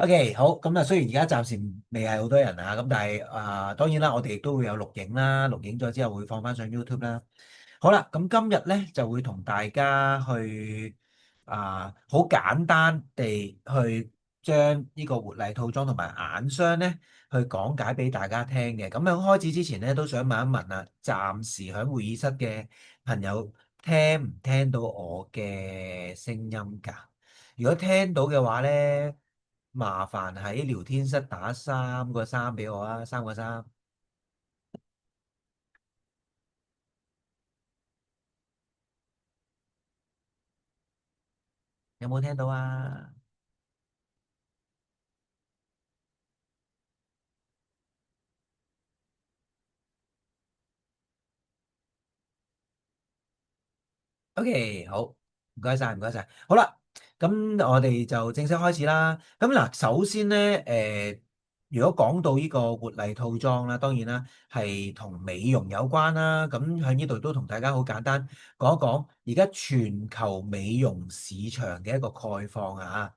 OK，好，咁啊，雖然而家暫時未係好多人啊，咁但係當然啦，我哋亦都會有錄影啦，錄影咗之後會放翻上 YouTube 啦。好啦，咁今日咧就會同大家去好簡單地去將呢個活麗套裝同埋眼霜咧去講解俾大家聽嘅。咁喺開始之前咧，都想問一問啊，暫時喺會議室嘅朋友聽唔聽到我嘅聲音㗎？如果聽到嘅話咧，麻煩喺聊天室打3個3俾我啊，3個3。有冇聽到啊？OK，好，唔該晒，唔該晒。好啦，咁我哋就正式開始啦。咁嗱，首先咧，如果講到呢個活麗套裝啦，當然啦，係同美容有關啦。咁喺呢度都同大家好簡單講一講，而家全球美容市場嘅一個概況啊。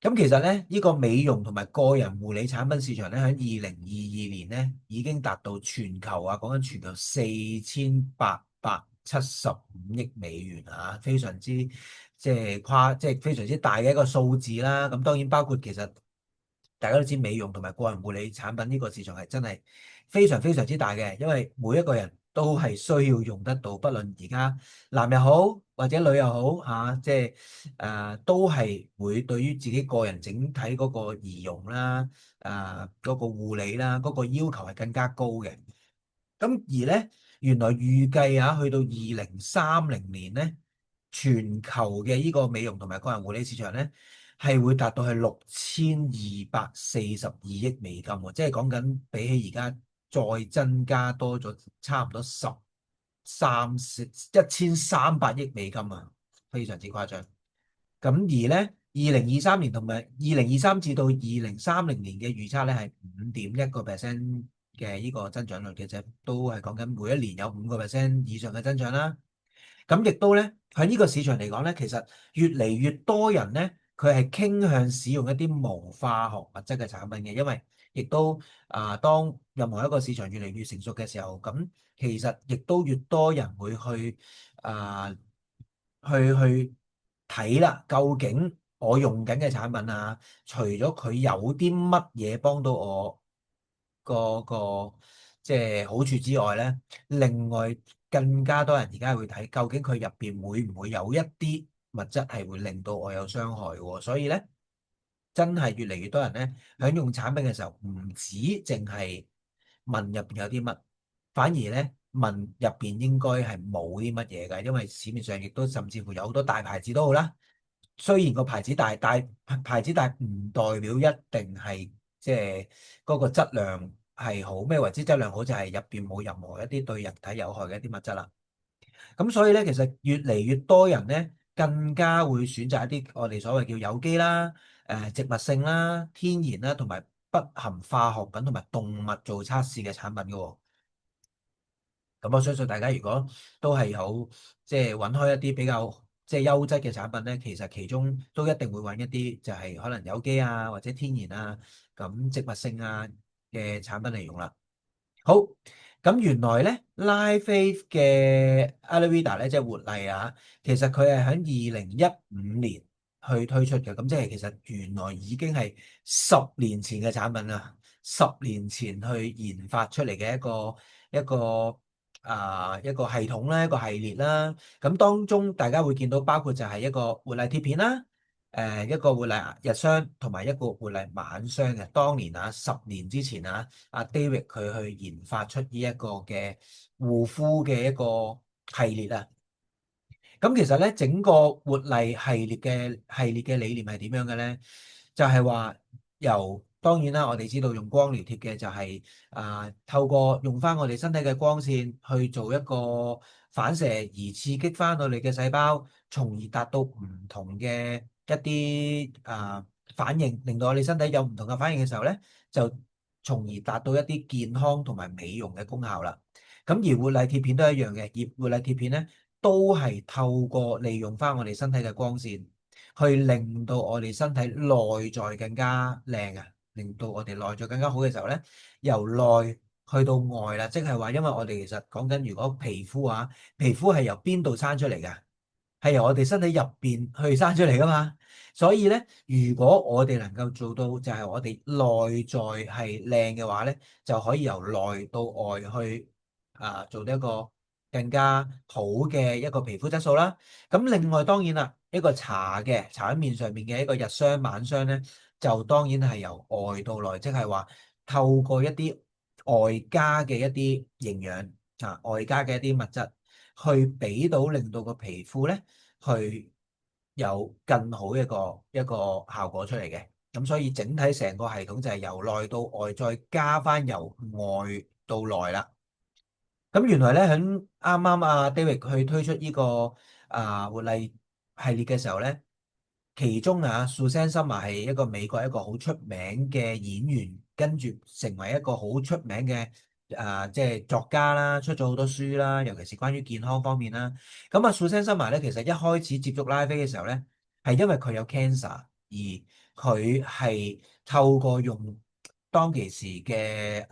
咁其實咧，呢個美容同埋個人護理產品市場咧，喺2022年咧已經達到全球啊，講緊全球4875億美元啊，非常之即係非常之大嘅一個數字啦。咁當然包括其實大家都知美容同埋個人護理產品呢個市場係真係非常非常之大嘅，因為每一個人都係需要用得到，不論而家男又好或者女又好嚇，即係都係會對於自己個人整體嗰個儀容啦、嗰個護理啦、嗰個要求係更加高嘅。咁而咧，原來預計啊，去到2030年咧，全球嘅呢個美容同埋個人護理市場咧，係會達到係6242億美金喎，即係講緊比起而家再增加多咗差唔多1300億美金啊，非常之誇張。咁而咧，2023年同埋2023至到2030年嘅預測咧係5.1%嘅呢個增長率嘅啫，都係講緊每一年有5%以上嘅增長啦。咁亦都咧喺呢個市場嚟講咧，其實越嚟越多人咧，佢係傾向使用一啲無化學物質嘅產品嘅，因為亦都當任何一個市場越嚟越成熟嘅時候，咁其實亦都越多人會去啊、去睇啦，究竟我用緊嘅產品啊，除咗佢有啲乜嘢幫到我個即係好處之外咧，另外更加多人而家會睇究竟佢入邊會唔會有一啲物質係會令到我有傷害嘅，所以咧真係越嚟越多人咧喺用產品嘅時候，唔止淨係問入邊有啲乜，反而咧問入邊應該係冇啲乜嘢嘅，因為市面上亦都甚至乎有好多大牌子都好啦。雖然個牌子大，但牌子大唔代表一定係即係嗰個質量係好。咩為之質量好？就係入邊冇任何一啲對人體有害嘅一啲物質啦。咁所以咧，其實越嚟越多人咧，更加會選擇一啲我哋所謂叫有機啦、植物性啦、天然啦，同埋不含化學品同埋動物做測試嘅產品嘅喎。咁我相信大家如果都係有即係揾開一啲比較即係優質嘅產品咧，其實其中都一定會揾一啲就係可能有機啊或者天然啊咁植物性啊嘅產品嚟用啦。好，咁原來咧 Live 嘅 Aloe Vera 咧即係活麗啊，其實佢係喺2015年去推出嘅，咁即係其實原來已經係10年前嘅產品啦，10年前去研發出嚟嘅一個系統啦，一個系列啦。咁當中大家會見到包括就係一個活麗貼片啦，一個活麗日霜同埋一個活麗晚霜嘅。當年啊，10年之前啊，阿 David 佢去研發出呢一個嘅護膚嘅一個系列啊。咁其實咧，整個活麗系列嘅理念係點樣嘅咧？就係話當然啦，我哋知道用光療貼嘅就係透過用翻我哋身體嘅光線去做一個反射，而刺激翻我哋嘅細胞，從而達到唔同嘅一啲反應，令到我哋身體有唔同嘅反應嘅時候咧，就從而達到一啲健康同埋美容嘅功效啦。咁而活麗貼片都係一樣嘅，而活麗貼片咧，都係透過利用翻我哋身體嘅光線，去令到我哋身體內在更加靚啊，令到我哋內在更加好嘅時候咧，由內去到外啦，即係話因為我哋其實講緊如果皮膚啊，皮膚係由邊度生出嚟㗎？係由我哋身體入邊去生出嚟噶嘛，所以咧，如果我哋能夠做到就係我哋內在係靚嘅話咧，就可以由內到外去做一個更加好嘅一個皮膚質素啦。咁另外當然啦，一個搽喺面上面嘅一個日霜晚霜咧，就當然係由外到內，即係話透過一啲外加嘅一啲營養外加嘅一啲物質。去俾到令到個皮膚咧，去有更好一個效果出嚟嘅。咁所以整體成個系統就係由內到外，再加翻由外到內啦。咁原來咧，喺啱啱阿 David 去推出呢個活力系列嘅時候咧，其中Suzanne Sommer 係一個美國一個好出名嘅演員，跟住成為一個好出名嘅即係作家啦，出咗好多書啦，尤其是關於健康方面啦。咁Suzanne Sommer 咧，其實一開始接觸拉菲嘅時候咧，係因為佢有 cancer，而佢係透過用當其時嘅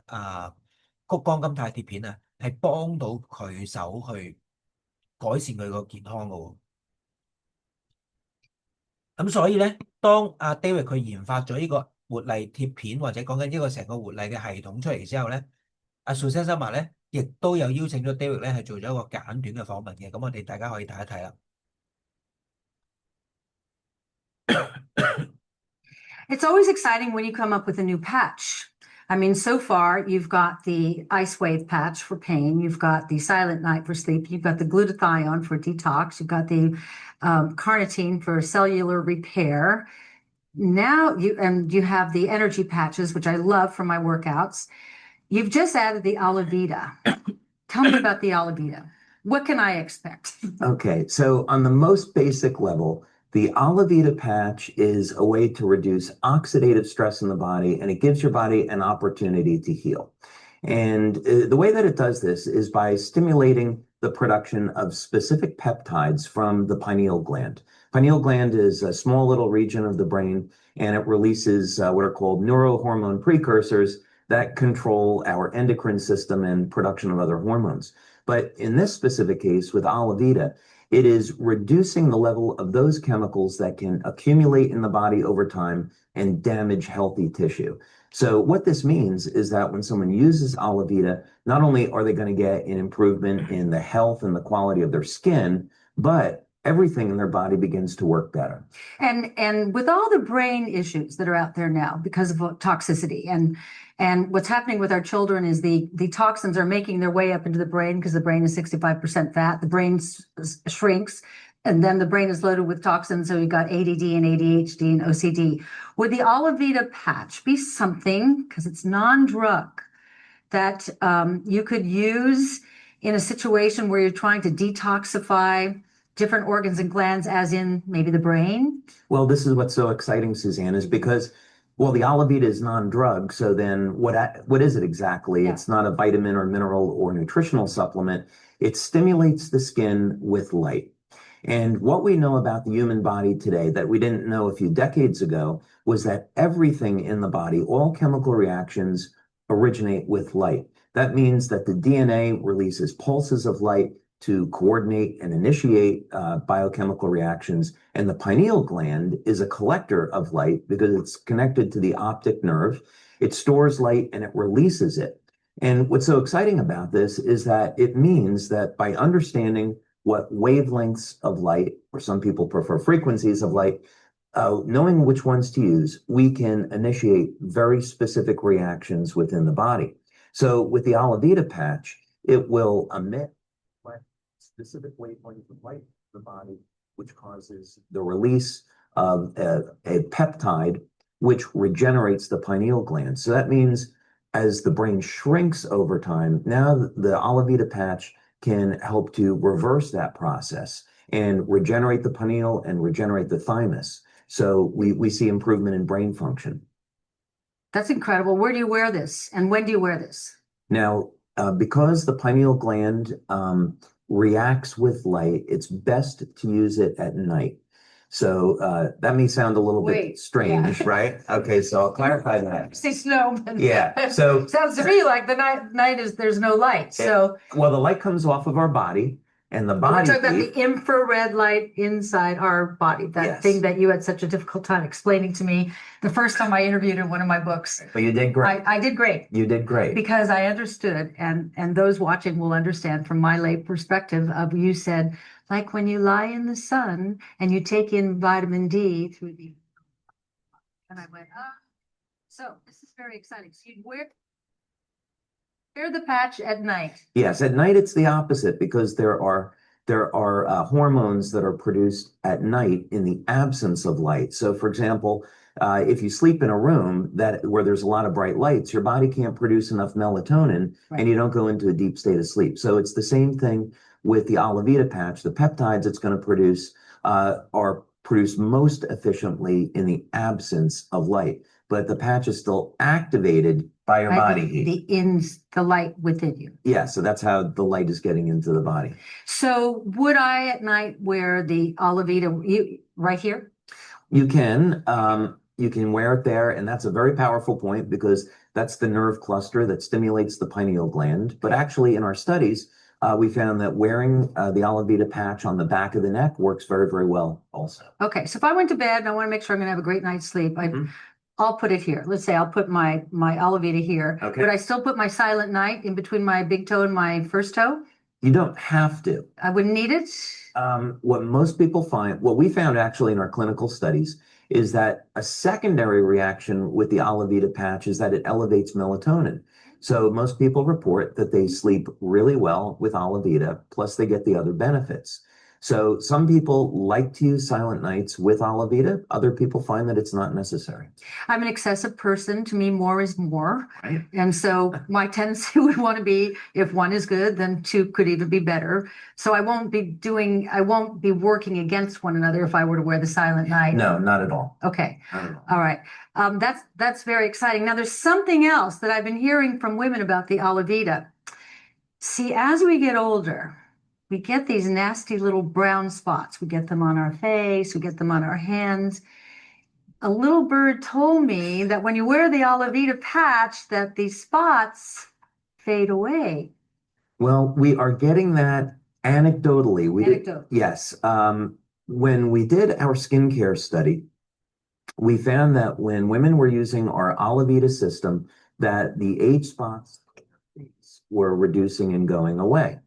谷胱甘肽貼片啊，係幫到佢手去改善佢個健康噶喎。咁所以咧，當阿 David 佢研發咗呢個活力貼片，或者講緊呢個成個活力嘅系統出嚟之後咧，阿 Suzanne Sommer 咧亦都有邀請咗 David 咧係做咗一個簡短嘅訪問嘅。咁我哋大家可以睇一睇啦。It's always exciting when you come up with a new patch. I mean, so far, you've got the Ice Wave patch for pain, you've got the Silent Night for sleep, you've got the glutathione for detox, you've got the carnitine for cellular repair. Now you have the energy patches, which I love for my workouts. You've just added the Alavita. Tell me about the Alavita. What can I expect? Okay, so on the most basic level, the Alavita patch is a way to reduce oxidative stress in the body, and it gives your body an opportunity to heal. And the way that it does this is by stimulating the production of specific peptides from the pineal gland. Pineal gland is a small little region of the brain, and it releases what are called neurohormone precursors that control our endocrine system and production of other hormones. But in this specific case with Alavita, it is reducing the level of those chemicals that can accumulate in the body over time and damage healthy tissue. So what this means is that when someone uses Alavita, not only are they going to get an improvement in the health and the quality of their skin, but everything in their body begins to work better. And with all the brain issues that are out there now because of toxicity and what's happening with our children is the toxins are making their way up into the brain because the brain is 65% fat. The brain shrinks, and then the brain is loaded with toxins. So you've got ADD and ADHD and OCD. Would the Alavita patch be something, because it's non-drug, that you could use in a situation where you're trying to detoxify different organs and glands, as in maybe the brain? Well, this is what's so exciting, Suzanne, is because, well, the Alavita is non-drug. So then what is it exactly? Yeah. It's not a vitamin or mineral or nutritional supplement. It stimulates the skin with light. And what we know about the human body today that we didn't know a few decades ago was that everything in the body, all chemical reactions, originate with light. That means that the DNA releases pulses of light to coordinate and initiate biochemical reactions. And the pineal gland is a collector of light because it's connected to the optic nerve. It stores light and it releases it. And what's so exciting about this is that it means that by understanding what wavelengths of light, or some people prefer frequencies of light, knowing which ones to use, we can initiate very specific reactions within the body. So with the Alavita patch, it will emit specific wavelengths of light in the body, which causes the release of a peptide, which regenerates the pineal gland. So that means as the brain shrinks over time, now the Alavita patch can help to reverse that process and regenerate the pineal and regenerate the thymus. So we see improvement in brain function. That's incredible. Where do you wear this? And when do you wear this? Now, because the pineal gland reacts with light, it's best to use it at night. So that may sound a little bit Wait, strange, yeah. right? Okay, so I'll clarify that. Six, no, but Yeah, so sounds to me like the night is there's no light. So well, the light comes off of our body, and the we're body talking about heat. the infrared light inside our body, that Yes. thing that you had such a difficult time explaining to me the first time I interviewed in one of my books. But you did great. I did great. You did great. Because I understood, and those watching will understand from my lay perspective of you said, like when you lie in the sun and you take in vitamin D through the, and I went, ah, so this is very exciting. So you'd wear the patch at night. Yes, at night it's the opposite because there are hormones that are produced at night in the absence of light. So, for example, if you sleep in a room where there's a lot of bright lights, your body can't produce enough melatonin, Right. and you don't go into a deep state of sleep. So it's the same thing with the Alavita patch. The peptides it's going to produce are produced most efficiently in the absence of light, but the patch is still activated by your Right, body heat. the light within you. Yeah, so that's how the light is getting into the body. So would I at night wear the Alavita right here? You can wear it there, and that's a very powerful point because that's the nerve cluster that stimulates the pineal gland. But actually, in our studies, we found that wearing the Alavita patch on the back of the neck works very, very well also. Okay, so if I went to bed and I want to make sure I'm going to have a great night's sleep, I'll put it here. Let's say I'll put my Alavita here. Okay. Would I still put my Silent Night in between my big toe and my first toe? You don't have to. I wouldn't need it. What we found actually in our clinical studies is that a secondary reaction with the Alavita patch is that it elevates melatonin. So most people report that they sleep really well with Alavita, plus they get the other benefits. So some people like to use Silent Nights with Alavita. Other people find that it's not necessary. I'm an excessive person. To me, more is more. Right. And so my tendency would want to be, if one is good, then two could even be better. So I won't be working against one another if I were to wear the Silent Night. No, not at all. Okay. Not at all. All right. That's very exciting. Now there's something else that I've been hearing from women about the Alavita. See, as we get older, we get these nasty little brown spots. We get them on our face, we get them on our hands. A little bird told me that when you wear the Alavita patch, that these spots fade away. Well, we are getting that anecdotally. Anecdote. Yes. When we did our skincare study, we found that when women were using our Alavita system, that the age spots were reducing and going away.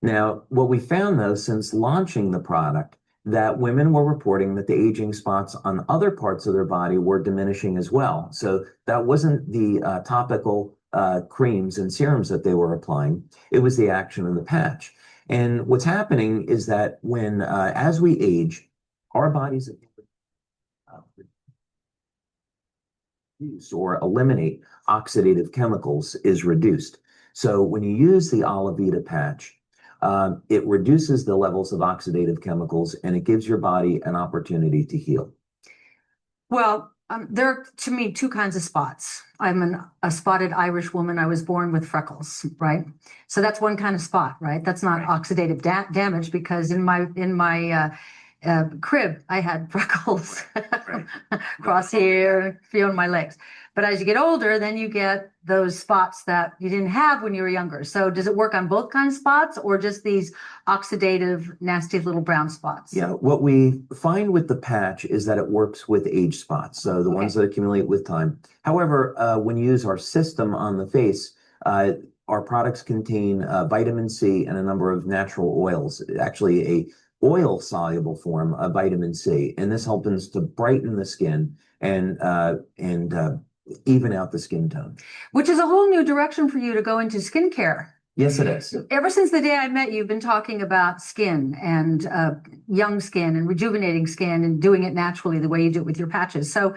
Now, what we found though, since launching the product, that women were reporting that the aging spots on other parts of their body were diminishing as well. So that wasn't the topical creams and serums that they were applying. It was the action of the patch. And what's happening is that when, as we age, our bodies reduce or eliminate oxidative chemicals is reduced. So when you use the Alavita patch, it reduces the levels of oxidative chemicals and it gives your body an opportunity to heal. Well, there are, to me, two kinds of spots. I'm a spotted Irish woman. I was born with freckles, right? So that's one kind of spot, right? That's not oxidative damage because in my crib, I had freckles across here, a few on my legs. But as you get older, then you get those spots that you didn't have when you were younger. So does it work on both kinds of spots or just these oxidative, nasty little brown spots? Yeah, what we find with the patch is that it works with age spots, so the ones that accumulate with time. However, when you use our system on the face, our products contain vitamin C and a number of natural oils, actually a oil-soluble form of vitamin C, and this helps to brighten the skin and even out the skin tone. Which is a whole new direction for you to go into skincare. Yes, it is. Ever since the day I met you, you've been talking about skin and young skin and rejuvenating skin and doing it naturally the way you do it with your patches. So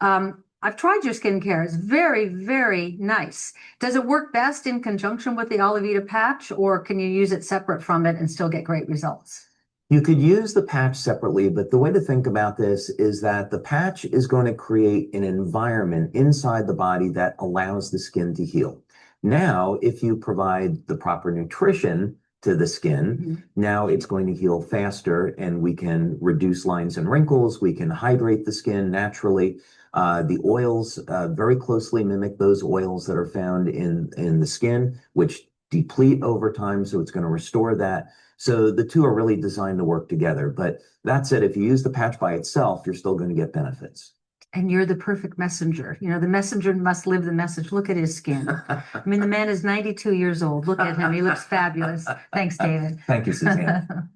I've tried your skincare. It's very, very nice. Does it work best in conjunction with the Alavita patch, or can you use it separate from it and still get great results? You could use the patch separately, but the way to think about this is that the patch is going to create an environment inside the body that allows the skin to heal. Now, if you provide the proper nutrition to the skin. Now it's going to heal faster, and we can reduce lines and wrinkles. We can hydrate the skin naturally. The oils very closely mimic those oils that are found in the skin, which deplete over time. So it's going to restore that. So the two are really designed to work together. But that said, if you use the patch by itself, you're still going to get benefits. And you're the perfect messenger. You know, the messenger must live the message. Look at his skin. I mean, the man is 92 years old. Look at him. He looks fabulous. Thanks, David. Thank you, Suzanne.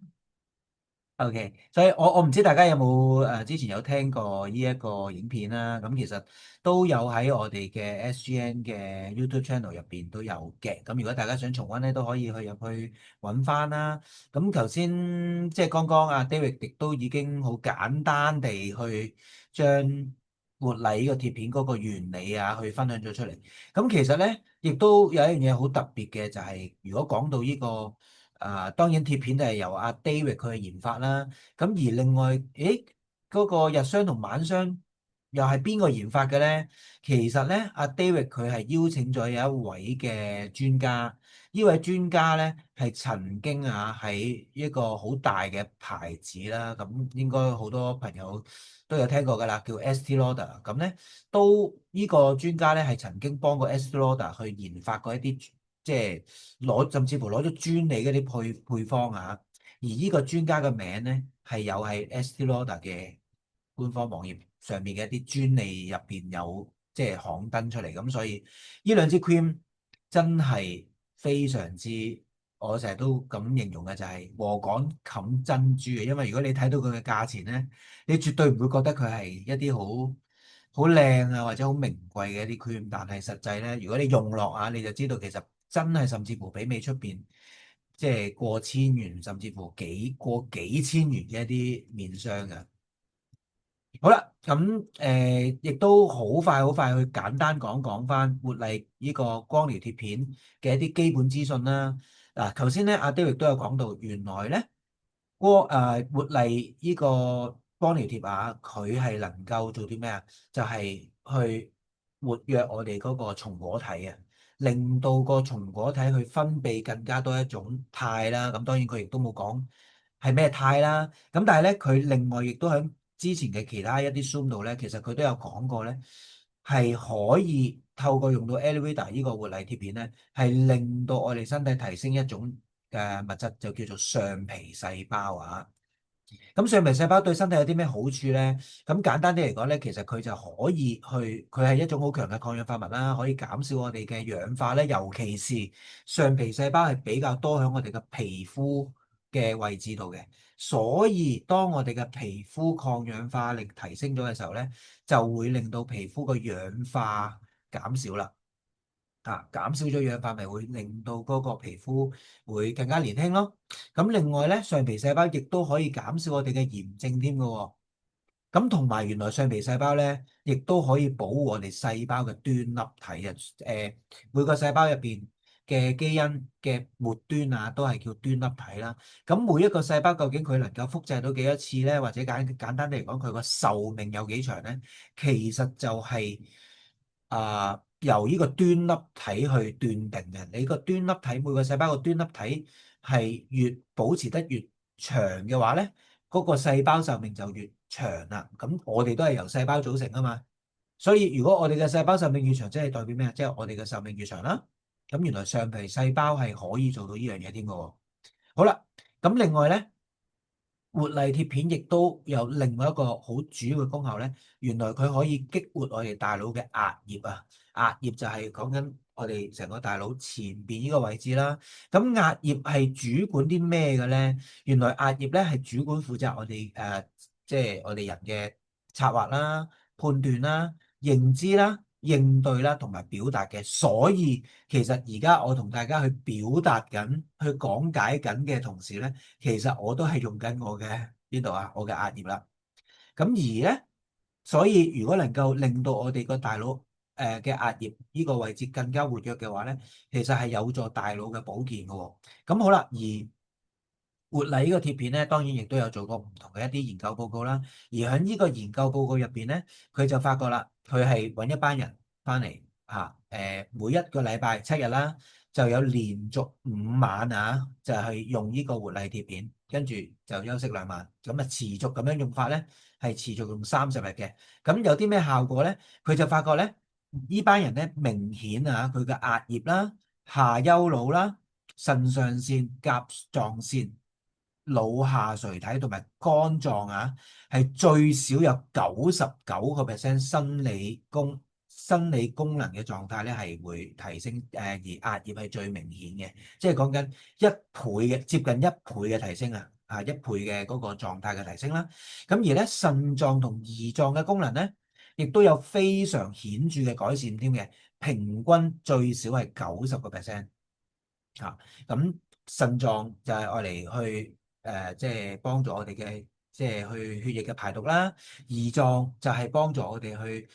OK，所以我唔知大家有冇之前有聽過呢一個影片啦，咁其實都有喺我哋嘅 SGN 嘅 YouTube channel 入邊都有嘅，咁如果大家想重溫咧，都可以去入去揾翻啦。咁頭先即係剛剛阿 David 亦都已經好簡單地去將活麗呢個貼片嗰個原理啊，去分享咗出嚟。咁其實咧，亦都有一樣嘢好特別嘅，就係如果講到呢個。當然貼片就係由阿 David 佢去研發啦。咁而另外，嗰個日霜同晚霜又係邊個研發嘅咧？其實咧，阿 David 佢係邀請咗有一位嘅專家，呢位專家咧係曾經喺一個好大嘅牌子啦，咁應該好多朋友都有聽過㗎啦，叫 Estée Lauder。咁咧呢個專家咧係曾經幫過 Estée Lauder 去研發過一啲。即係甚至乎攞咗專利嗰啲配方啊，而呢個專家嘅名咧係有喺 Estée Lauder 嘅官方網頁上面嘅一啲專利入邊有即係刊登出嚟，咁所以呢兩支 cream 真係非常之，我成日都咁形容嘅就係禾稈冚珍珠嘅，因為如果你睇到佢嘅價錢咧，你絕對唔會覺得佢係一啲好靚啊或者好名貴嘅一啲 cream，但係實際咧，如果你用落啊，你就知道其實。真係甚至乎媲美出邊，即係過千元，甚至乎過幾千元嘅一啲面霜嘅。好啦，咁亦都好快去簡單講翻活麗呢個光療貼片嘅一啲基本資訊啦。嗱，頭先咧阿 David 都有講到，原來咧活麗呢個光療貼啊，佢係能夠做啲咩啊？就係去活躍我哋嗰個松果體啊。令到個松果體去分泌更加多一種肽啦，咁當然佢亦都冇講係咩肽啦。咁但係咧，佢另外亦都喺之前嘅其他一啲 Zoom 度咧，其實佢都有講過咧，係可以透過用到 Elevida 呢個活麗貼片咧，係令到我哋身體提升一種嘅物質，就叫做上皮細胞啊。咁上皮細胞對身體有啲咩好處咧？咁簡單啲嚟講咧，其實佢就可以佢係一種好強嘅抗氧化物啦，可以減少我哋嘅氧化咧。尤其是上皮細胞係比較多喺我哋嘅皮膚嘅位置度嘅，所以當我哋嘅皮膚抗氧化力提升咗嘅時候咧，就會令到皮膚嘅氧化減少啦。減少咗氧化，咪會令到嗰個皮膚會更加年輕咯。咁另外咧，上皮細胞亦都可以減少我哋嘅炎症添㗎喎。咁同埋原來上皮細胞咧，亦都可以保護我哋細胞嘅端粒體啊。每個細胞入邊嘅基因嘅末端啊，都係叫端粒體啦。咁每一個細胞究竟佢能夠複製到幾多次咧？或者簡單地嚟講，佢個壽命有幾長咧？其實就係由呢個端粒體去斷定嘅。你個端粒體每個細胞個端粒體係越保持得越長嘅話咧，嗰個細胞壽命就越長啦。咁我哋都係由細胞組成啊嘛，所以如果我哋嘅細胞壽命越長，即係代表咩啊？即係我哋嘅壽命越長啦。咁原來上皮細胞係可以做到呢樣嘢添㗎喎。好啦，咁另外咧。活麗貼片亦都有另外一個好主要嘅功效咧，原來佢可以激活我哋大腦嘅額葉啊，額葉就係講緊我哋成個大腦前邊呢個位置啦。咁額葉係主管啲咩嘅咧？原來額葉咧係主管負責我哋即係我哋人嘅策劃啦、判斷啦、認知啦、應對啦同埋表達嘅。所以其實而家我同大家去表達緊、去講解緊嘅同時咧，其實我都係用緊我嘅邊度啊？我嘅額葉啦。咁而咧，所以如果能夠令到我哋個大腦嘅額葉呢個位置更加活躍嘅話咧，其實係有助大腦嘅保健嘅喎。咁好啦，而活麗呢個貼片咧，當然亦都有做過唔同嘅一啲研究報告啦。而喺呢個研究報告入邊咧，佢就發覺啦，佢係揾一班人翻嚟每一個禮拜7日啦，就有連續5晚啊，就係用呢個活麗貼片，跟住就休息2晚，咁啊持續咁樣用法咧，係持續用30日嘅。咁有啲咩效果咧？佢就發覺咧，呢班人咧明顯啊，佢嘅額葉啦、下丘腦啦、腎上腺、甲狀腺、腦下垂體同埋肝臟啊，係最少有99% 生理功能嘅狀態咧係會提升，而額葉係最明顯嘅，即係講緊接近一倍嘅提升啊，一倍嘅嗰個狀態嘅提升啦。咁而咧腎臟同胰臟嘅功能咧，亦都有非常顯著嘅改善添嘅，平均最少係90%啊。咁腎臟就係愛嚟去即係幫助我哋嘅，即係去血液嘅排毒啦。胰臟就係幫助我哋去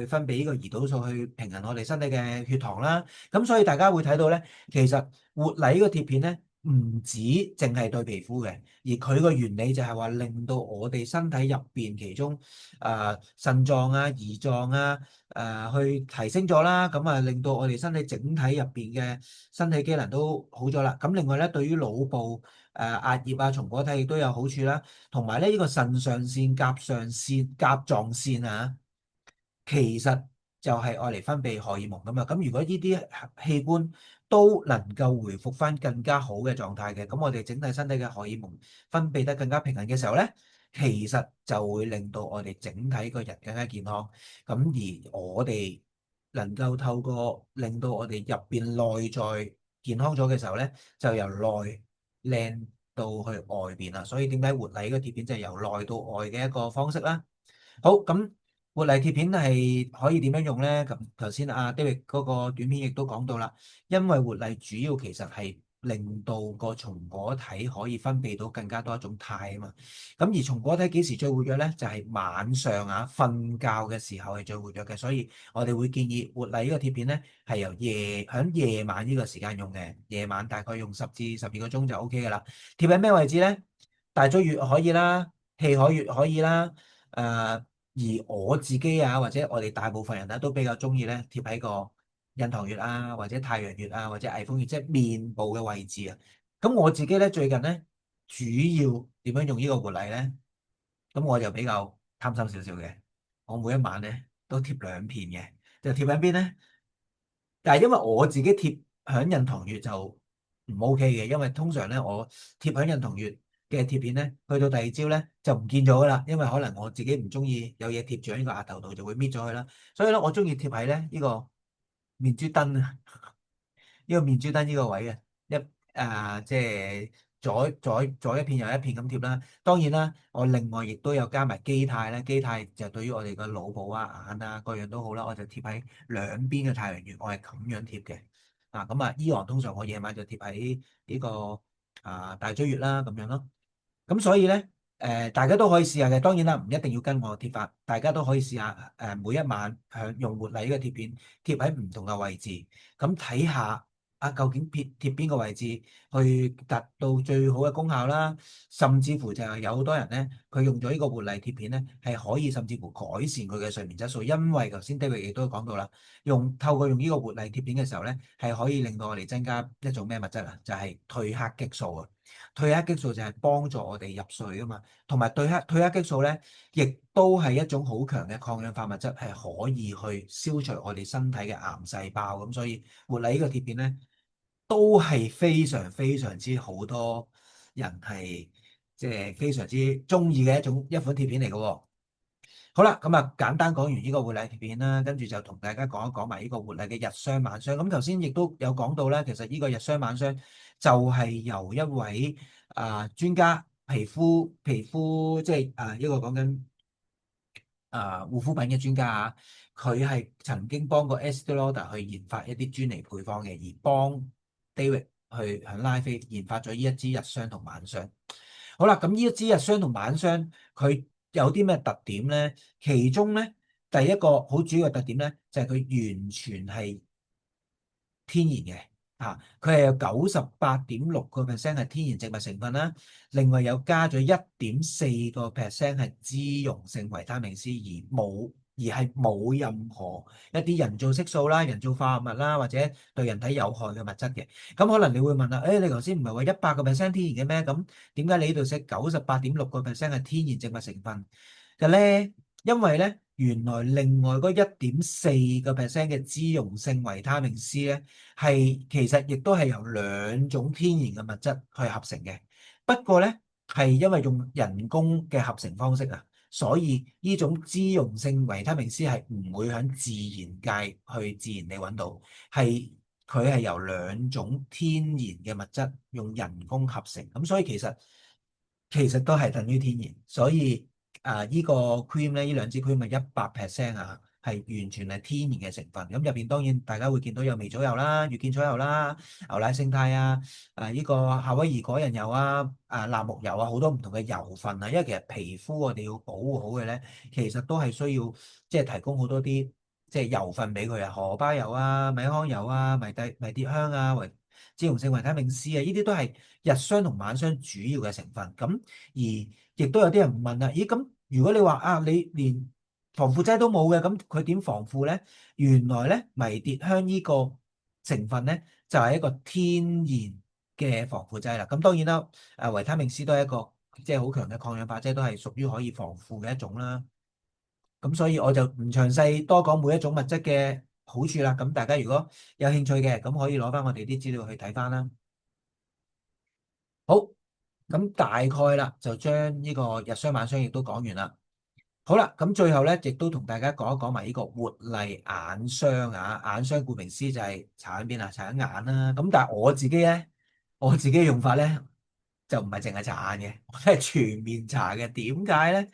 分泌呢個胰島素去平衡我哋身體嘅血糖啦。咁所以大家會睇到咧，其實活麗呢個貼片咧，唔止淨係對皮膚嘅，而佢個原理就係話令到我哋身體入邊其中腎臟啊、胰臟啊去提升咗啦，咁啊令到我哋身體整體入邊嘅身體機能都好咗啦。咁另外咧，對於腦部額葉啊、松果體亦都有好處啦。同埋咧，呢個腎上腺、甲狀腺啊，其實就係愛嚟分泌荷爾蒙㗎嘛。咁如果呢啲器官都能夠回復翻更加好嘅狀態嘅，咁我哋整體身體嘅荷爾蒙分泌得更加平衡嘅時候咧，其實就會令到我哋整體個人更加健康。咁而我哋能夠透過令到我哋入邊內在健康咗嘅時候咧，就由內靚到去外邊啦。所以點解活麗個貼片就係由內到外嘅一個方式啦。好，咁活麗貼片係可以點樣用咧？咁頭先阿 David 嗰個短片亦都講到啦，因為活麗主要其實係令到個松果體可以分泌到更加多一種肽啊嘛。咁而松果體幾時最活躍咧？就係晚上啊，瞓覺嘅時候係最活躍嘅。所以我哋會建議活麗呢個貼片咧係響夜晚呢個時間用嘅，夜晚大概用10至12個鐘就 OK 噶啦。貼喺咩位置咧？大椎穴可以啦，氣海穴可以啦，而我自己啊，或者我哋大部分人咧，都比較中意咧貼喺個印堂穴啊，或者太陽穴啊，或者翳風穴，即係面部嘅位置啊。咁我自己咧最近咧主要點樣用呢個活麗咧？咁我就比較貪心少少嘅，我每一晚咧都貼2片嘅，就貼喺邊咧？但係因為我自己貼響印堂穴就唔 OK 嘅，因為通常咧我貼響印堂穴嘅貼片咧，去到第二朝咧就唔見咗噶啦，因為可能我自己唔中意有嘢貼住喺呢個額頭度，就會搣咗佢啦。所以咧，我中意貼喺咧呢個面珠燈啊，呢個面珠燈呢個位啊，即係左一片右一片咁貼啦。當然啦，我另外亦都有加埋基肽咧，基肽就對於我哋個腦部啊、眼啊各樣都好啦，我就貼喺兩邊嘅太陽穴，我係咁樣貼嘅。咁啊，依昂通常我夜晚就貼喺呢個大椎穴啦，咁樣咯。咁所以咧，大家都可以試下嘅。當然啦，唔一定要跟我嘅貼法，大家都可以試下。每一晚用活麗呢個貼片貼喺唔同嘅位置，咁睇下究竟貼邊個位置去達到最好嘅功效啦。甚至乎就係有好多人咧，佢用咗呢個活麗貼片咧，係可以甚至乎改善佢嘅睡眠質素。因為頭先 David 亦都講到啦，透過用呢個活麗貼片嘅時候咧，係可以令到我哋增加一種咩物質啊？就係褪黑激素啊！褪黑激素就係幫助我哋入睡噶嘛，同埋褪黑激素咧，亦都係一種好強嘅抗氧化物質，係可以去消除我哋身體嘅癌細胞。咁所以活麗呢個貼片咧，都係非常之好多人係即係非常之中意嘅一款貼片嚟嘅喎。好啦，咁啊簡單講完呢個活麗貼片啦，跟住就同大家講一講埋呢個活麗嘅日霜晚霜。咁頭先亦都有講到啦，其實呢個日霜晚霜就係由一位專家皮膚即係一個講緊護膚品嘅專家啊，佢係曾經幫過 Estée Lauder 去研發一啲專利配方嘅，而幫 David 去響拉菲研發咗呢一支日霜同晚霜。好啦，咁呢一支日霜同晚霜佢有啲咩特點咧？其中咧第一個好主要嘅特點咧，就係佢完全係天然嘅。佢係有98.6% 係天然植物成分啦，另外有加咗1.4% 係脂溶性維他命 C，而冇而係冇任何一啲人造色素啦、人造化合物啦，或者對人體有害嘅物質嘅。咁可能你會問啦，誒、你頭先唔係話100%天然嘅咩？咁點解你呢度寫98.6%係天然植物成分嘅咧？因為咧，原來另外嗰1.4%嘅脂溶性維他命 C 咧，其實亦都係由2種天然嘅物質去合成嘅。不過咧，係因為用人工嘅合成方式啊。所以呢種脂溶性維他命 C 係唔會喺自然界去自然地揾到，佢係由2種天然嘅物質用人工合成，咁所以其實都係等於天然。所以呢個 cream 咧，呢兩支 cream 係100%啊，係完全係天然嘅成分。咁入邊當然大家會見到有微藻油啦、月見草油啦、牛奶勝肽啊、呢個夏威夷果仁油啊、納木油啊，好多唔同嘅油分啊。因為其實皮膚我哋要保護好嘅咧，其實都係需要即係提供好多啲即係油分俾佢啊，荷包油啊、米糠油啊、迷迭香啊、脂溶性維他命 C 啊，呢啲都係日霜同晚霜主要嘅成分。咁而亦都有啲人問啦，咦咁如果你話你連防腐劑都冇嘅，咁佢點防腐咧？原來咧，迷迭香呢個成分咧就係一個天然嘅防腐劑啦。咁當然啦，維他命 C 都係一個即係好強嘅抗氧化劑，都係屬於可以防腐嘅一種啦。咁所以我就唔詳細多講每一種物質嘅好處啦。咁大家如果有興趣嘅，咁可以攞翻我哋啲資料去睇翻啦。好，咁大概啦，就將呢個日霜晚霜亦都講完啦。好啦，咁最後咧，亦都同大家講一講埋呢個活力眼霜啊。眼霜顧名思就係搽喺邊啊？搽喺眼啦。咁但係我自己嘅用法咧，就唔係淨係搽眼嘅，我係全面搽嘅。點解咧？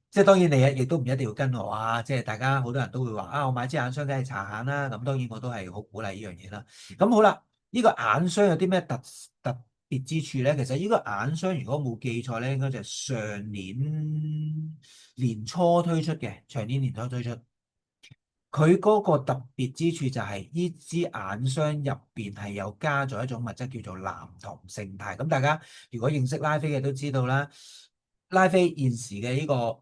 即係當然你亦都唔一定要跟我啊。即係大家好多人都會話我買支眼霜梗係搽眼啦。咁當然我都係好鼓勵呢樣嘢啦。咁好啦，呢個眼霜有啲咩特別之處咧？其實呢個眼霜如果冇記錯咧，應該就係上年年初推出嘅，上年年初推出。佢嗰個特別之處就係呢支眼霜入邊係有加咗一種物質叫做藍酮勝肽。咁大家如果認識拉菲嘅都知道啦，拉菲現時嘅呢個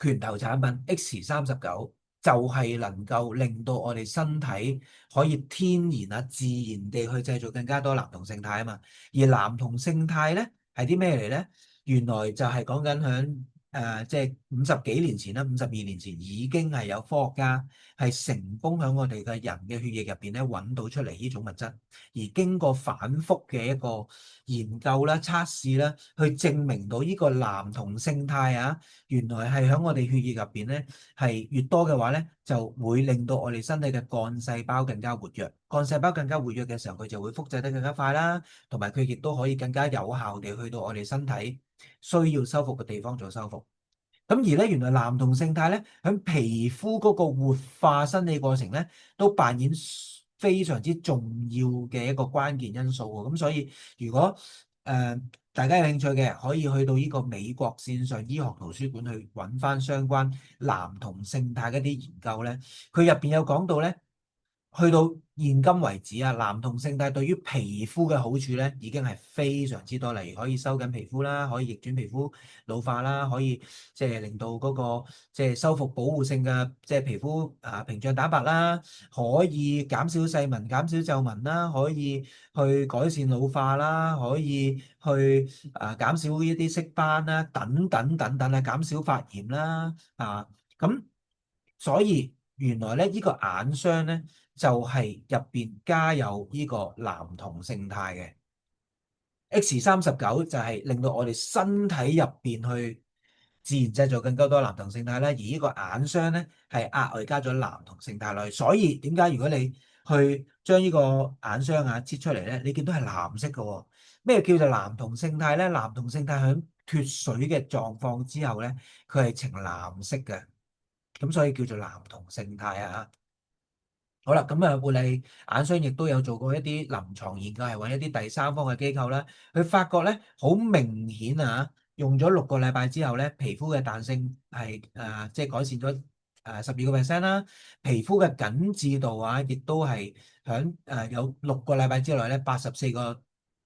拳頭產品 X39就係能夠令到我哋身體可以天然自然地去製造更加多藍酮勝肽啊嘛。而藍酮勝肽咧係啲咩嚟咧？原來就係講緊響即係50幾年前啦，52年前已經係有科學家係成功喺我哋嘅人嘅血液入邊咧揾到出嚟呢種物質，而經過反覆嘅一個研究啦、測試啦，去證明到呢個藍酮勝肽原來係喺我哋血液入邊咧係越多嘅話咧，就會令到我哋身體嘅幹細胞更加活躍。幹細胞更加活躍嘅時候，佢就會複製得更加快啦，同埋佢亦都可以更加有效地去到我哋身體需要修復嘅地方做修復。咁而咧，原來藍酮勝肽咧，喺皮膚嗰個活化生理過程咧，都扮演非常之重要嘅一個關鍵因素喎。咁所以，如果大家有興趣嘅，可以去到呢個美國線上醫學圖書館去揾翻相關藍酮勝肽嗰啲研究咧，佢入邊有講到咧。去到現今為止藍酮勝肽對於皮膚嘅好處咧，已經係非常之多。例如可以收緊皮膚啦，可以逆轉皮膚老化啦，可以即係令到嗰個即係修復保護性嘅即係皮膚屏障蛋白啦，可以減少細紋、減少皺紋啦，可以去改善老化啦，可以去減少呢啲色斑啦，等等等等減少發炎啦咁，所以原來咧呢個眼霜咧。就係入邊加有呢個藍酮勝肽嘅 X39，就係令到我哋身體入邊去自然製造更加多藍酮勝肽啦。而呢個眼霜咧係額外加咗藍酮勝肽落去，所以點解如果你去將呢個眼霜擠出嚟咧，你見到係藍色嘅喎？咩叫做藍酮勝肽咧？藍酮勝肽喺脫水嘅狀況之後咧，佢係呈藍色嘅，咁所以叫做藍酮勝肽好啦，咁活力眼霜亦都有做過一啲臨床研究，係揾一啲第三方嘅機構啦，佢發覺咧好明顯用咗6個禮拜之後咧，皮膚嘅彈性係即係改善咗12%啦，皮膚嘅緊緻度亦都係響有6個禮拜之內咧84%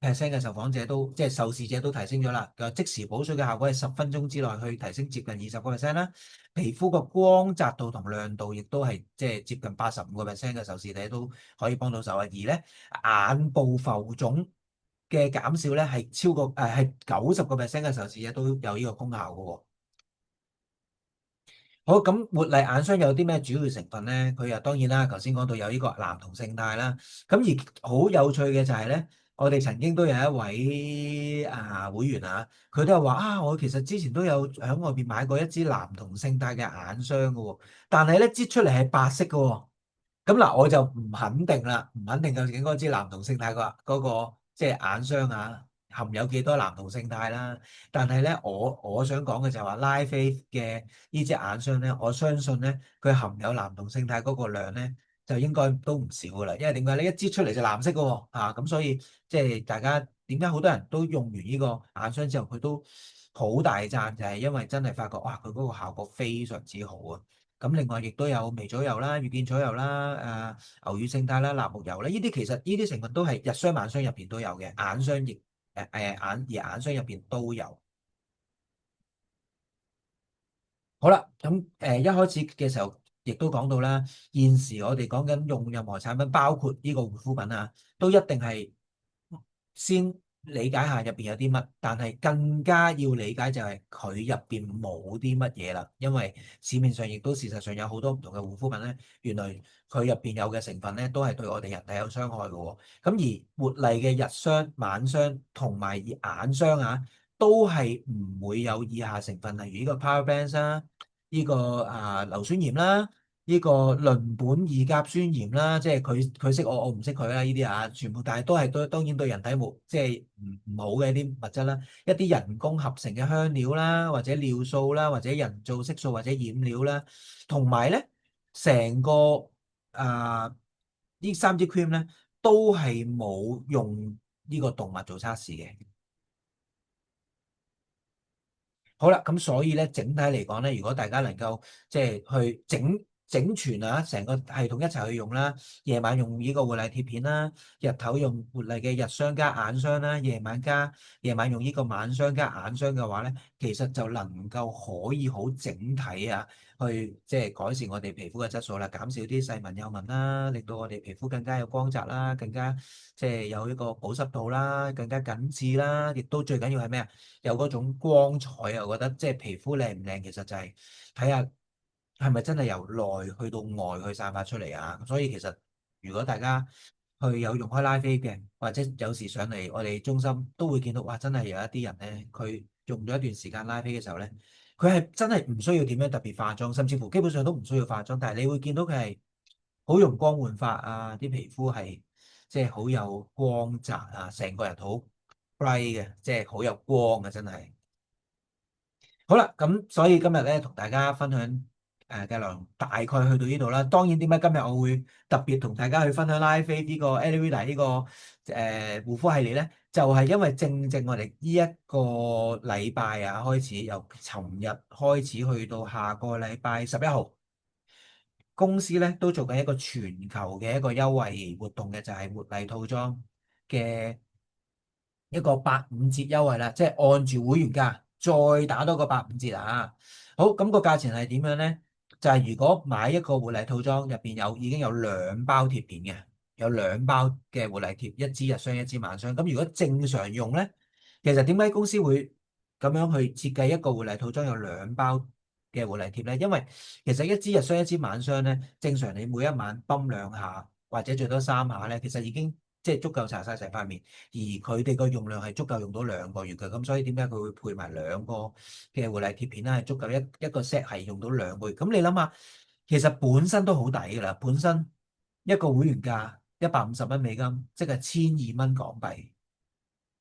percent 嘅受訪者都即係受試者都提升咗啦。即時補水嘅效果係10分鐘之內去提升接近20%啦。皮膚個光澤度同亮度亦都係即係接近85%嘅受試者都可以幫到手啊。而咧眼部浮腫嘅減少咧係超過係90%嘅受試者都有呢個功效嘅喎。好，咁活麗眼霜有啲咩主要成分咧？佢又當然啦，頭先講到有呢個男同勝肽啦。咁而好有趣嘅就係咧，我哋曾經都有一位會員啊，佢都有話啊，我其實之前都有喺外邊買過一支男同勝肽嘅眼霜嘅喎，但係咧擠出嚟係白色嘅喎。咁嗱，我就唔肯定啦，唔肯定究竟嗰支男同勝肽個即係眼霜含有幾多男同勝肽啦。但係咧，我想講嘅就係話 Live 嘅呢支眼霜咧，我相信咧佢含有男同勝肽嗰個量咧就應該都唔少噶啦。因為點解咧？一支出嚟就藍色嘅喎，咁所以即係大家點解好多人都用完呢個眼霜之後，佢都好大讚，就係因為真係發覺哇，佢嗰個效果非常之好啊！咁另外亦都有微左右啦、月見左右啦、牛乳勝肽啦、納木油啦，呢啲其實呢啲成分都係日霜、晚霜入邊都有嘅，眼霜亦眼霜入邊都有。好啦，咁一開始嘅時候亦都講到啦，現時我哋講緊用任何產品，包括呢個護膚品啊，都一定係先理解下入邊有啲乜，但係更加要理解就係佢入邊冇啲乜嘢啦。因為市面上亦都事實上有好多唔同嘅護膚品咧，原來佢入邊有嘅成分咧都係對我哋人體有傷害嘅喎。咁而活麗嘅日霜、晚霜同埋眼霜都係唔會有以下成分，例如呢個 Power Banks 啦，呢個硫酸鹽啦。呢個鄰苯二甲酸鹽啦，即係佢識我唔識佢啦，呢啲全部，但係都係當然對人體冇即係唔好嘅一啲物質啦，一啲人工合成嘅香料啦，或者尿素啦，或者人造色素或者染料啦，同埋咧成個呢三支 cream 咧都係冇用呢個動物做測試嘅。好啦，咁所以咧，整體嚟講咧，如果大家能夠即係去整全成個系統一齊去用啦，夜晚用呢個活麗貼片啦，日頭用活麗嘅日霜加眼霜啦，夜晚用呢個晚霜加眼霜嘅話咧，其實就能夠可以好整體去即係改善我哋皮膚嘅質素啦，減少啲細紋幼紋啦，令到我哋皮膚更加有光澤啦，更加即係有一個保濕度啦，更加緊緻啦，亦都最緊要係咩啊？有嗰種光彩啊！我覺得即係皮膚靚唔靚，其實就係睇下係咪真係由內去到外去散發出嚟啊！所以其實如果大家去有用開拉菲嘅，或者有時上嚟我哋中心都會見到，哇！真係有一啲人咧，佢用咗一段時間拉菲嘅時候咧，佢係真係唔需要點樣特別化妝，甚至乎基本上都唔需要化妝，但係你會見到佢係好容光煥發啊！啲皮膚係即係好有光澤啊，成個人好 bright 嘅，即係好有光啊！真係。好啦，咁所以今日咧同大家分享嘅內容大概去到呢度啦。當然點解今日我會特別同大家去分享 Live 呢個 Ayurveda 呢個護膚系列咧，就係因為正正我哋呢一個禮拜開始，由尋日開始去到下個禮拜11號，公司咧都做緊一個全球嘅一個優惠活動嘅，就係活麗套裝嘅一個85折優惠啦，即係按住會員價再打多個85折啊！好，咁個價錢係點樣咧？就係如果買一個活麗套裝入邊已經有兩包貼片嘅，有兩包嘅活麗貼，一支日霜，一支晚霜。咁如果正常用咧，其實點解公司會咁樣去設計一個活麗套裝有兩包嘅活麗貼咧？因為其實一支日霜，一支晚霜咧，正常你每一晚泵兩下或者最多3下咧，其實已經即係足夠搽晒成塊面。而佢哋個用量係足夠用到2個月嘅，咁所以點解佢會配埋兩個嘅活麗貼片咧？係足夠一個 set 係用到2個月。咁你諗下，其實本身都好抵㗎啦，本身一個會員價150蚊美金，即係1200蚊港幣，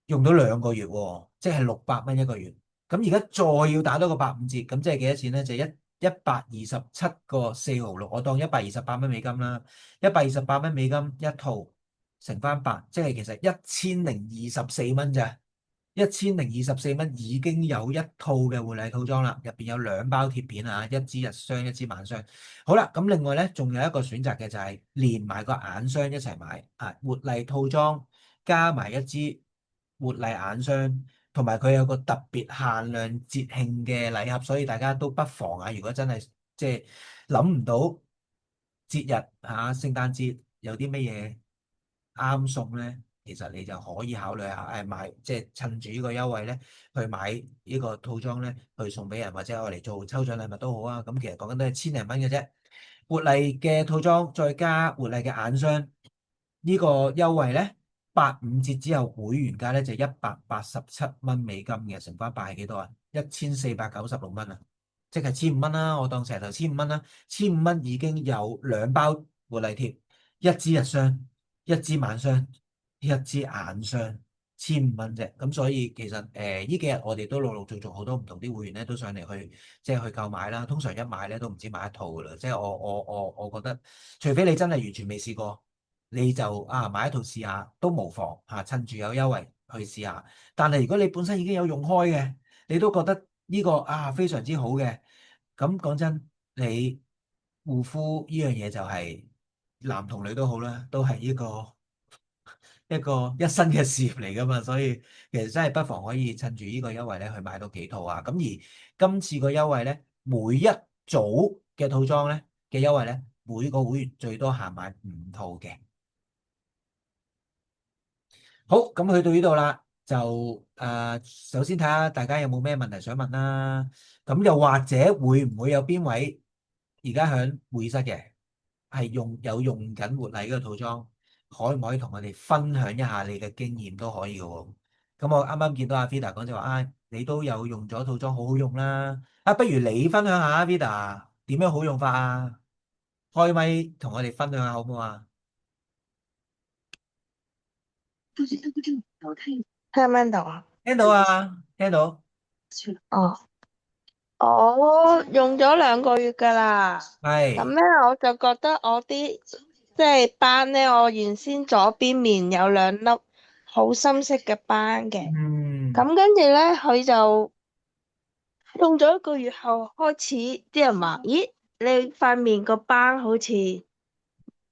用到2個月喎，即係600蚊一個月。咁而家再要打多個85折，咁即係幾多錢咧？就127.4毫6，我當128蚊美金啦，128蚊美金一套。乘翻8，即係其實1024蚊咋，1024蚊已經有一套嘅活麗套裝啦，入邊有兩包貼片一支日霜，一支晚霜。好啦，咁另外咧仲有一個選擇嘅就係連埋個眼霜一齊買活麗套裝加埋一支活麗眼霜，同埋佢有個特別限量節慶嘅禮盒，所以大家都不妨啊，如果真係即係諗唔到節日嚇、聖誕節有啲乜嘢啱送咧，其實你就可以考慮下買，即係趁住呢個優惠咧，去買呢個套裝咧，去送俾人或者我嚟做抽獎禮物都好啊。咁其實講緊都係千零蚊嘅啫。活麗嘅套裝再加活麗嘅眼霜，呢個優惠咧，85折之後會員價咧就187蚊美金嘅，乘翻八係幾多啊？1496蚊啊，即係1500蚊啦，我當成頭1500蚊啦，1500蚊已經有2包活麗貼，一支日霜，一支晚霜，一支眼霜。1500蚊啫，咁所以其實呢幾日我哋都陸陸續續好多唔同啲會員咧都上嚟去即係去購買啦。通常一買咧都唔止買一套噶啦，即係我覺得，除非你真係完全未試過，你就買一套試下都無妨嚇，趁住有優惠去試下。但係如果你本身已經有用開嘅，你都覺得呢個非常之好嘅，咁講真，你護膚呢樣嘢就係男同女都好啦，都係呢個一個一生嘅事業嚟噶嘛，所以其實真係不妨可以趁住呢個優惠咧去買到幾套啊。咁而今次個優惠咧，每一組嘅套裝咧嘅優惠咧，每個會員最多限買5套嘅。好，咁去到呢度啦，就首先睇下大家有冇咩問題想問啦。咁又或者會唔會有邊位而家喺會議室嘅係用緊活麗嗰個套裝，可唔可以同我哋分享一下你嘅經驗都可以嘅喎。咁我啱啱見到阿 Vida 講就話你都有用咗套裝，好好用啦。不如你分享下 Vida 點樣好用法啊？開咪同我哋分享下好唔好啊？聽唔聽到啊？聽到啊，聽到。哦，我用咗2個月噶啦，咁係。咧我就覺得我啲即係斑咧，我原先左邊面有2粒好深色嘅斑嘅，嗯。咁跟住咧佢就用咗1個月後開始，啲人話：咦，你塊面個斑好似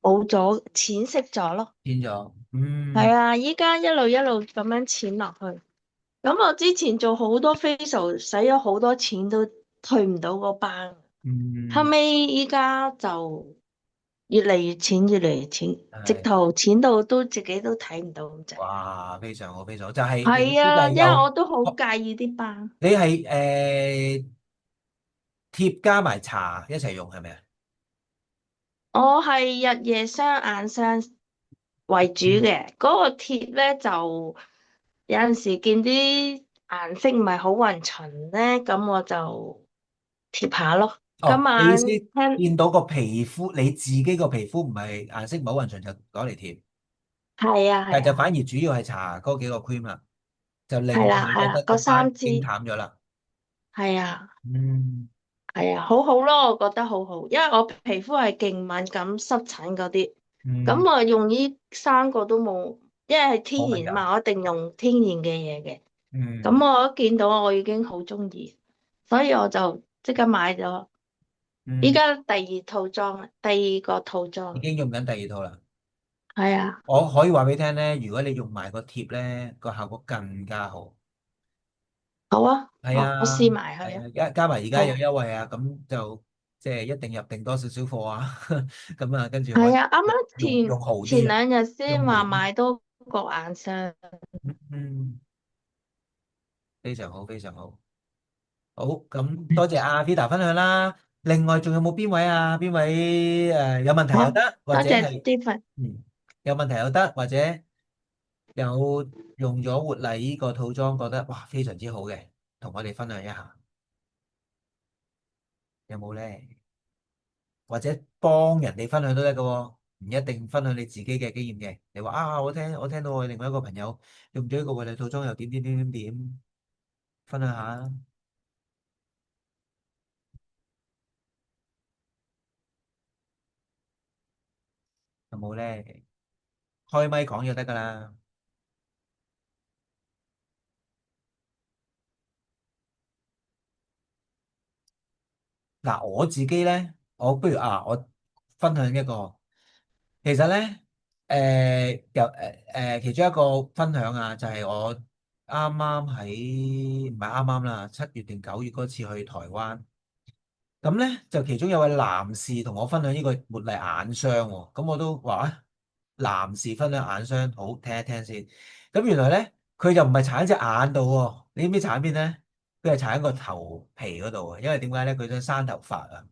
冇咗，淺色咗咯。變咗。嗯。係啊，依家一路一路咁樣淺落去。咁我之前做好多 facial，使咗好多錢都退唔到個斑，後嗯。尾依家就越嚟越淺，越嚟越淺，直係。頭淺到都自己都睇唔到咁滯。哇，非常好，非常好，就係你意思就係啊，因為係有，我都好介意啲斑。你係貼加埋搽一齊用係咪啊？我係日夜雙眼霜為主嗯。嘅，嗰個貼咧就有陣時見啲顏色唔係好勻循咧，咁我就貼下咯。今哦，你意晚思聽。見到個皮膚，你自己個皮膚唔係顏色唔好勻順就攞嚟貼，係啊係啊。但係就反而主要係搽嗰幾個 cream 啦，就令係到你覺啦係啦，嗰得個斑清三支淡咗啦。係啊嗯。係啊，好好咯，我覺得好好，因為我皮膚係勁敏感濕疹嗰啲，嗯。咁我用呢3個都冇，因為係好敏感。天然嘛，我一定用天然嘅嘢嘅，嗯。咁我一見到我已經好中意，所以我就即刻買咗，依嗯。家第二個套裝啦。已經用緊第二套啦。係啊。我可以話俾你聽咧，如果你用埋個貼咧，個效果更加好。好啊，係啊，我試埋佢啊。係啊，加埋而家有係啊優惠啊，咁就即係一定入定多少少貨啊，咁啊，跟住可以係啊，啱啱前用好前啲啊，2日先話用好啲。買多個眼霜。嗯，非常好，非常好。好，咁多謝阿 Vita 分享啦。另外仲有冇邊位啊？邊位有問題又好，得，或多謝 者係 Stephen。有問題又得，或者有用咗活麗呢個套裝，覺得哇非常之好嘅，同我哋分享一下，有冇咧？或者幫人哋分享都得嘅喎，唔一定分享你自己嘅經驗嘅。你話我聽到我另外一個朋友用咗一個活麗套裝又點點點點點，分享下有冇咧？開咪講就得㗎啦。嗱，我自己咧，我不如我分享一個，其實咧，其中一個分享就係我啱啱喺唔係啱啱啦，7月定9月嗰次去台灣。咁咧就其中有位男士同我分享呢個茉莉眼霜喎，咁我都話啊，男士分享眼霜，好，聽一聽先。咁原來咧佢就唔係搽喺隻眼度喎，你知唔知搽喺邊咧？佢係搽喺個頭皮嗰度啊，因為點解咧？佢想生頭髮啊。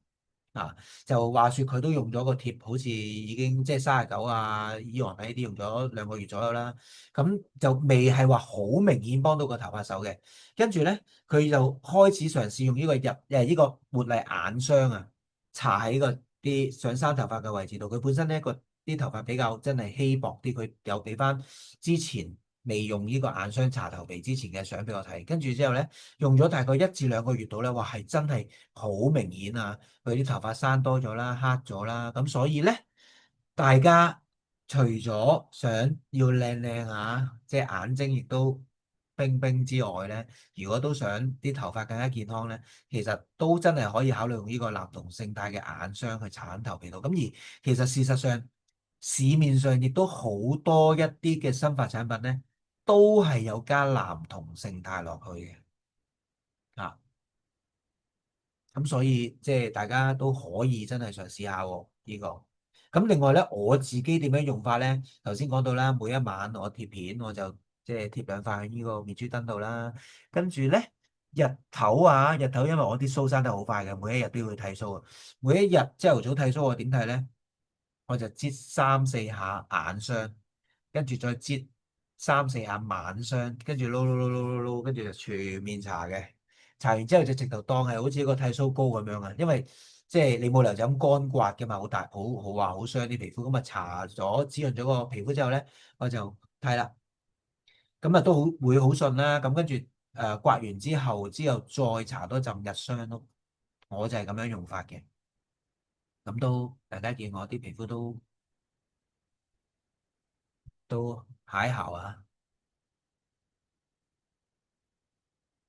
啊，就話說佢都用咗個貼，好似已經即係39啊、依昂呢啲用咗2個月左右啦。咁就未係話好明顯幫到個頭髮手嘅。跟住咧，佢就開始嘗試用呢個呢個茉莉眼霜啊，搽喺個啲想生頭髮嘅位置度。佢本身咧個啲頭髮比較真係稀薄啲，佢有俾翻之前未用呢個眼霜搽頭皮之前嘅相俾我睇。跟住之後咧，用咗大概1至2個月度咧，哇係真係好明顯啊！佢啲頭髮生多咗啦，黑咗啦。咁所以咧，大家除咗想要靚靚啊，即係眼睛亦都冰冰之外咧，如果都想啲頭髮更加健康咧，其實都真係可以考慮用呢個男同勝肽嘅眼霜去搽喺頭皮度。咁而其實事實上，市面上亦都好多一啲嘅生髮產品咧，都係有加男同勝肽落去嘅啊。咁所以即係大家都可以真係嘗試下喎呢個。咁另外咧，我自己點樣用法咧？頭先講到啦，每一晚我貼片，我就即係貼2塊喺呢個面珠燈度啦。跟住咧，日頭因為我啲鬚生得好快嘅，每一日都要去剃鬚啊。每一日朝頭早剃鬚我點剃咧？我就擠3、4下眼霜，跟住再擠3、4下晚霜，跟住撈，跟住就全面搽嘅。搽完之後就直頭當係好似一個剃鬚膏咁樣啊，因為即係你冇理由就咁乾刮嘅嘛，好大好話好傷啲皮膚。咁啊搽咗滋潤咗個皮膚之後咧，我就剃啦。咁啊都好會好順啦。咁跟住刮完之後再搽多浸日霜咯。我就係咁樣用法嘅。咁都大家見我啲皮膚都黴姣啊。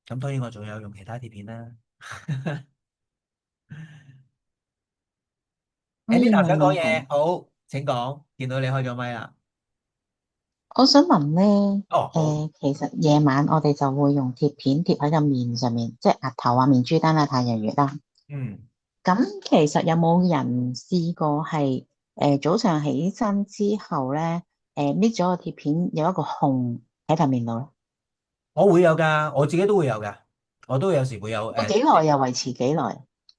咁當然我仲有用其他貼片啦。Anita 想講嘢，明明好，請講。見到你開咗麥啦。我想問咧，哦，好。其實夜晚我哋就會用貼片貼喺個面上面，即係額頭啊、面珠燈啊、太陽穴啦。嗯。咁其實有冇人試過係早上起身之後咧，搣咗個貼片有一個孔喺塊面度咧？我會有㗎，我自己都會有㗎，我都有時會有個幾耐又維持幾耐？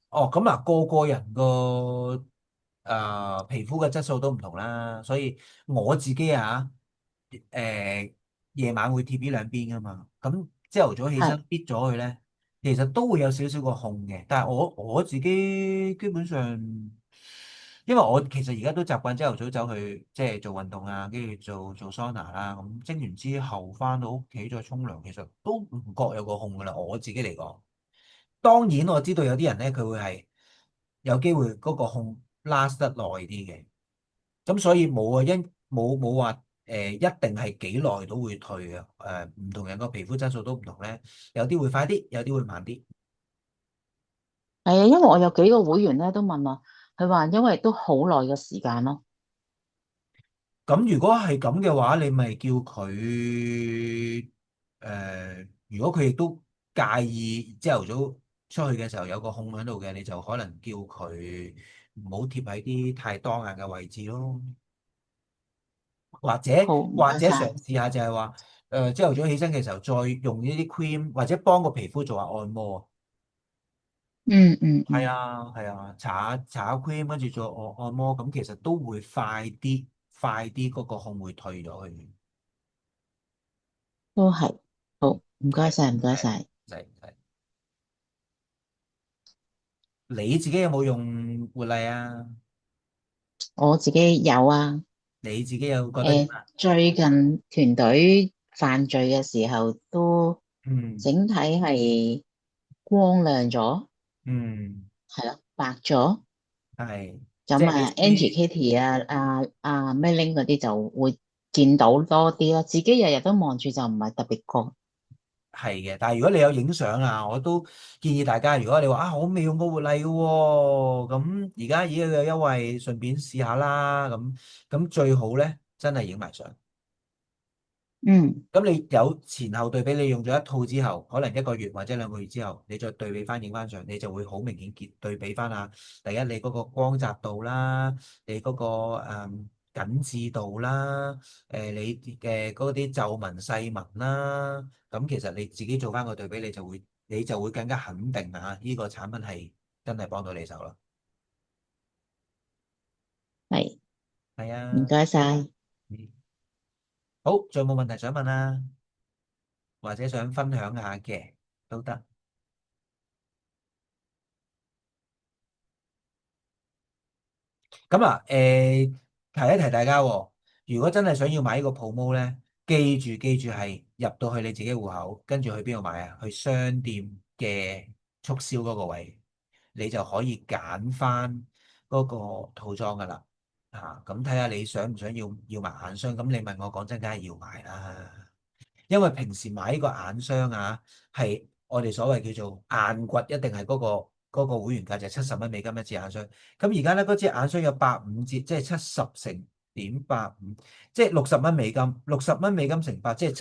哦，咁嗱，個個人個皮膚嘅質素都唔同啦，所以我自己夜晚會貼呢兩邊㗎嘛，咁朝頭早起身係搣咗佢咧，其實都會有少少個控嘅，但係我自己基本上，因為我其實而家都習慣朝頭早走去即係做運動啊，跟住做桑拿啦，咁蒸完之後翻到屋企再沖涼，其實都唔覺有個控㗎啦，我自己嚟講。當然我知道有啲人咧，佢會係有機會嗰個控 last 得耐啲嘅，咁所以冇啊，冇話一定係幾耐都會退嘅。唔同人個皮膚質素都唔同咧，有啲會快啲，有啲會慢啲。係啊，因為我有幾個會員咧都問我，佢話因為都好耐嘅時間咯。咁如果係咁嘅話，你咪叫佢如果佢亦都介意朝頭早出去嘅時候有個控喺度嘅，你就可能叫佢唔好貼喺啲太當眼嘅位置咯。或者好，唔或者嘗該晒。試下就係話，朝頭早起身嘅時候再用呢啲 cream，或者幫個皮膚做下按摩啊。嗯嗯嗯，係啊係啊，搽下 cream 跟住做按摩，咁其實都會快啲嗰個控會退咗去。都係。好，唔該係晒，唔該係晒。係。你自己有冇用活麗啊？我自己有啊。你自己有覺得點啊？最近團隊犯罪嘅時候，都嗯整體係光亮咗，嗯，係咯，白咗。係，即係咁啊，Angie、你 Katie 啊、Meiling 嗰啲就會見到多啲咯。自己日日都望住就唔係特別光。係嘅，但係如果你有影相啊，我都建議大家，如果你話我未用過活麗嘅喎，咁而家已經有優惠，順便試下啦。咁最好咧，真係影埋相。嗯，咁你有前後對比，你用咗一套之後，可能1個月或者2個月之後，你再對比翻影翻上，你就會好明顯對比翻啊。第一，你嗰個光澤度啦，你嗰個緊緻度啦，你嘅嗰啲皺紋細紋啦，咁其實你自己做翻個對比，你就會更加肯定啊！呢個產品係真係幫到你手啦。係，係唔啊，該晒。嗯好，仲有冇問題想問啊？或者想分享下嘅都得。咁啊，提一提大家喎，如果真係想要買呢個 promo 咧，記住係入到去你自己戶口，跟住去邊度買啊？去商店嘅促銷嗰個位，你就可以揀翻嗰個套裝噶啦。咁睇下你想唔想要埋眼霜？咁你問我講真，梗係要買啦。因為平時買呢個眼霜啊，係我哋所謂叫做硬掘，一定係嗰個會員價就係70蚊美金一支眼霜。咁而家咧嗰支眼霜有85折，即係70乘0.85，即係60蚊美金，60蚊美金乘8，即係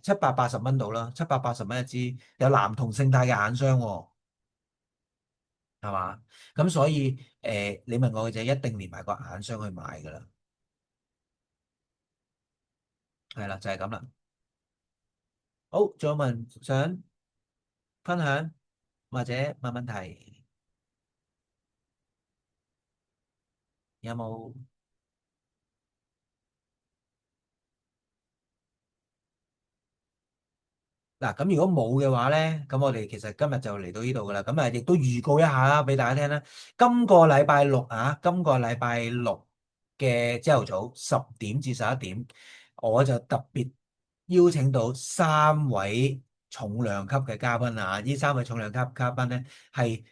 780蚊到啦，780蚊一支，有男同性態嘅眼霜喎，係嘛？咁所以你問我嘅就一定連埋個眼霜去買㗎啦，係啦，就係咁啦。好，仲有問想分享或者問問題，有冇？嗱，咁如果冇嘅話咧，咁我哋其實今日就嚟到呢度噶啦。咁啊，亦都預告一下啦，俾大家聽啦。今個禮拜六嘅朝頭早10點至11點，我就特別邀請到3位重量級嘅嘉賓啊！呢3位重量級嘉賓咧，係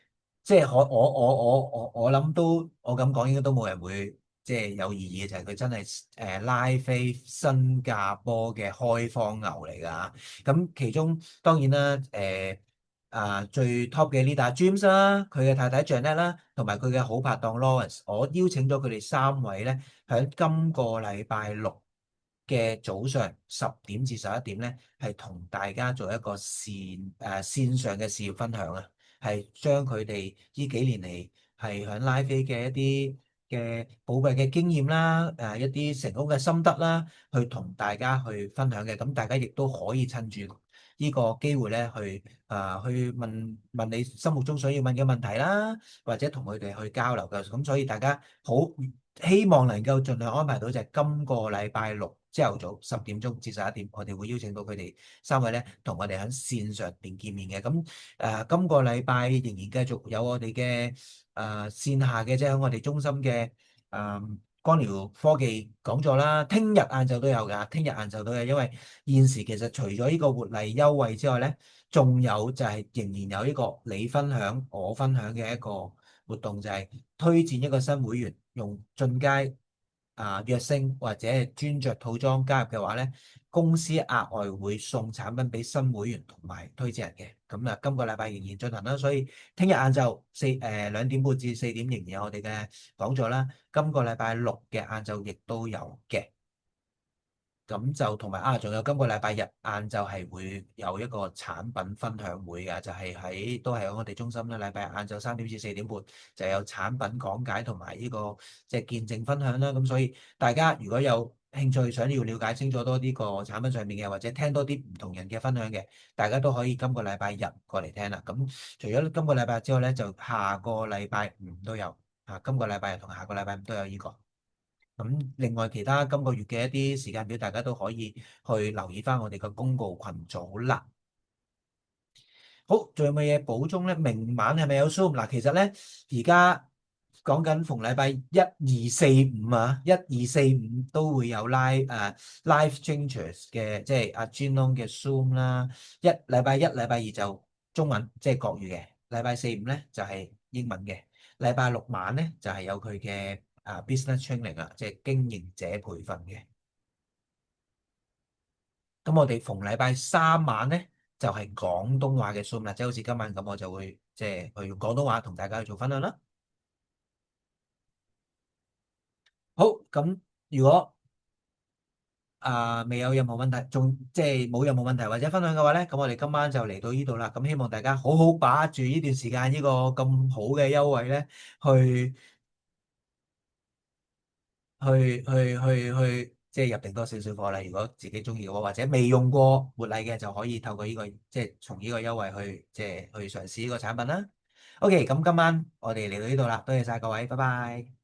即係我諗都我咁講應該都冇人會即係有異議嘅，就係佢真係拉飛新加坡嘅開荒牛嚟㗎。咁其中當然啦，最 top 嘅 leader James 啦，佢嘅太太 Janet 啦，同埋佢嘅好拍檔 Lawrence，我邀請咗佢哋3位咧，喺今個禮拜六嘅早上10點至11點咧，係同大家做一個線上嘅事業分享啊，係將佢哋呢幾年嚟係響拉飛嘅一啲嘅寶貴嘅經驗啦，一啲成功嘅心得啦，去同大家去分享嘅。咁大家亦都可以趁住呢個機會咧，去問問你心目中想要問嘅問題啦，或者同佢哋去交流嘅。咁所以大家好希望能夠盡量安排到就係今個禮拜六朝頭早10點鐘至11點，我哋會邀請到佢哋3位咧，同我哋喺線上邊見面嘅。咁今個禮拜仍然繼續有我哋嘅線下嘅，即係喺我哋中心嘅光療科技講座啦。聽日晏晝都有㗎，聽日晏晝都有，因為現時其實除咗呢個活例優惠之外咧，仲有就係仍然有呢個你分享我分享嘅一個活動，就係推薦一個新會員用進階躍升或者係專着套裝加入嘅話咧，公司額外會送產品俾新會員同埋推薦人嘅。咁啊，今個禮拜仍然進行啦，所以聽日晏晝2點半至4點仍然有我哋嘅講座啦。今個禮拜六嘅晏晝亦都有嘅。咁就同埋仲有今個禮拜日晏晝係會有一個產品分享會嘅，就係都係喺我哋中心啦。禮拜日晏晝3點至4點半就有產品講解同埋呢個即係見證分享啦。咁所以大家如果有興趣想要了解清楚多啲個產品上面嘅，或者聽多啲唔同人嘅分享嘅，大家都可以今個禮拜日過嚟聽啦。咁除咗今個禮拜之外咧，就下個禮拜五都有今個禮拜日同下個禮拜五都有呢個。咁另外其他今個月嘅一啲時間表，大家都可以去留意翻我哋嘅公告群組啦。好，仲有冇嘢補充咧？明晚係咪有 Zoom？嗱，其實咧而家講緊逢禮拜一、二、四、五一二四五都會有 live changers 嘅，即係阿 Jinon 嘅 Zoom 啦。禮拜一、禮拜二就中文，即係國語嘅；禮拜四、五咧就係英文嘅；禮拜六晚咧就係有佢嘅business training 啦，即係經營者培訓嘅。咁我哋逢禮拜三晚咧就係廣東話嘅 Zoom 啦，即係好似今晚咁，我就會即係去用廣東話同大家去做分享啦。好，咁如果未有任何問題，仲即係冇任何問題或者分享嘅話咧，咁我哋今晚就嚟到呢度啦。咁希望大家好好把握住呢段時間呢個咁好嘅優惠咧，去即係入定多少少貨啦。如果自己中意嘅話，或者未用過活禮嘅，就可以透過呢個即係從呢個優惠去即係去嘗試呢個產品啦。OK，咁今晚我哋嚟到呢度啦，多謝晒各位，拜拜。